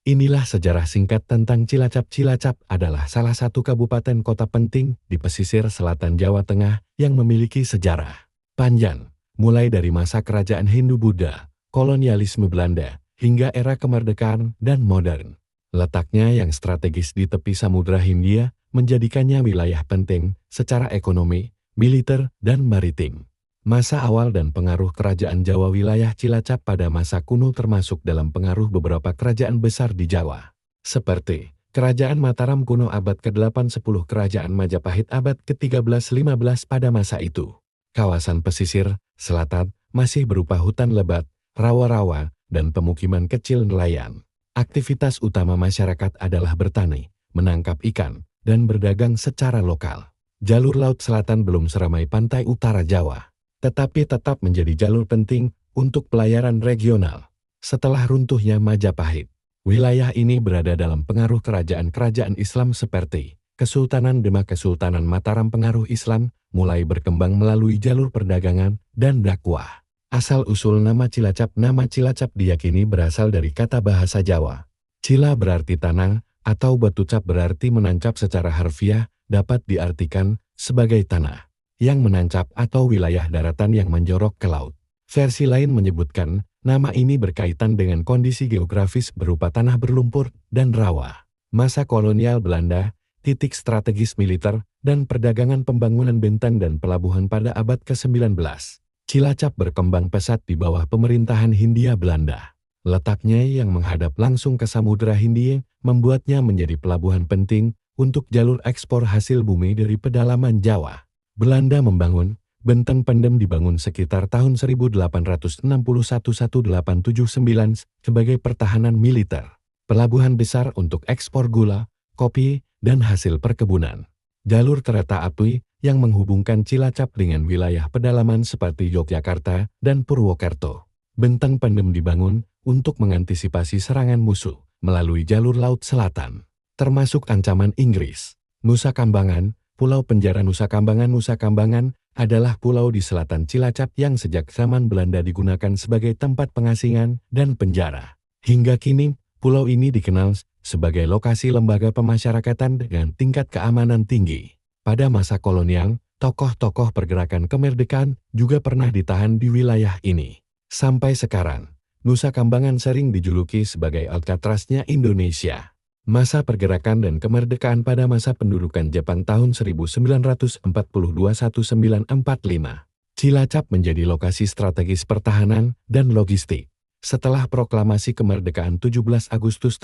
Inilah sejarah singkat tentang Cilacap. Cilacap adalah salah satu kabupaten kota penting di pesisir selatan Jawa Tengah yang memiliki sejarah panjang, mulai dari masa kerajaan Hindu-Buddha, kolonialisme Belanda, hingga era kemerdekaan dan modern. Letaknya yang strategis di tepi Samudra Hindia menjadikannya wilayah penting secara ekonomi, militer, dan maritim. Masa awal dan pengaruh kerajaan Jawa. Wilayah Cilacap pada masa kuno termasuk dalam pengaruh beberapa kerajaan besar di Jawa, seperti Kerajaan Mataram kuno abad ke-8, 10 Kerajaan Majapahit abad ke-13-15. Pada masa itu, kawasan pesisir selatan masih berupa hutan lebat, rawa-rawa, dan pemukiman kecil nelayan. Aktivitas utama masyarakat adalah bertani, menangkap ikan, dan berdagang secara lokal. Jalur laut selatan belum seramai pantai utara Jawa, tetapi tetap menjadi jalur penting untuk pelayaran regional. Setelah runtuhnya Majapahit, wilayah ini berada dalam pengaruh kerajaan-kerajaan Islam seperti Kesultanan Demak, Kesultanan Mataram. Pengaruh Islam mulai berkembang melalui jalur perdagangan dan dakwah. Asal-usul nama Cilacap. Nama Cilacap diyakini berasal dari kata bahasa Jawa. Cila berarti tanah, atau batucap berarti menancap. Secara harfiah dapat diartikan sebagai tanah yang menancap atau wilayah daratan yang menjorok ke laut. Versi lain menyebutkan, nama ini berkaitan dengan kondisi geografis berupa tanah berlumpur dan rawa. Masa kolonial Belanda, titik strategis militer, dan perdagangan. Pembangunan benteng dan pelabuhan pada abad ke-19. Cilacap berkembang pesat di bawah pemerintahan Hindia Belanda. Letaknya yang menghadap langsung ke Samudra Hindia membuatnya menjadi pelabuhan penting untuk jalur ekspor hasil bumi dari pedalaman Jawa. Belanda membangun benteng Pendem dibangun sekitar tahun 1861-1879 sebagai pertahanan militer, pelabuhan besar untuk ekspor gula, kopi, dan hasil perkebunan. Jalur kereta api yang menghubungkan Cilacap dengan wilayah pedalaman seperti Yogyakarta dan Purwokerto. Benteng Pendem dibangun untuk mengantisipasi serangan musuh melalui jalur laut selatan, termasuk ancaman Inggris. Nusa Kambangan, Pulau Penjara. Nusa Kambangan. Nusa Kambangan adalah pulau di selatan Cilacap yang sejak zaman Belanda digunakan sebagai tempat pengasingan dan penjara. Hingga kini, pulau ini dikenal sebagai lokasi lembaga pemasyarakatan dengan tingkat keamanan tinggi. Pada masa kolonial, tokoh-tokoh pergerakan kemerdekaan juga pernah ditahan di wilayah ini. Sampai sekarang, Nusa Kambangan sering dijuluki sebagai Alcatraznya Indonesia. Masa pergerakan dan kemerdekaan pada masa pendudukan Jepang tahun 1942-1945. Cilacap menjadi lokasi strategis pertahanan dan logistik. Setelah proklamasi kemerdekaan 17 Agustus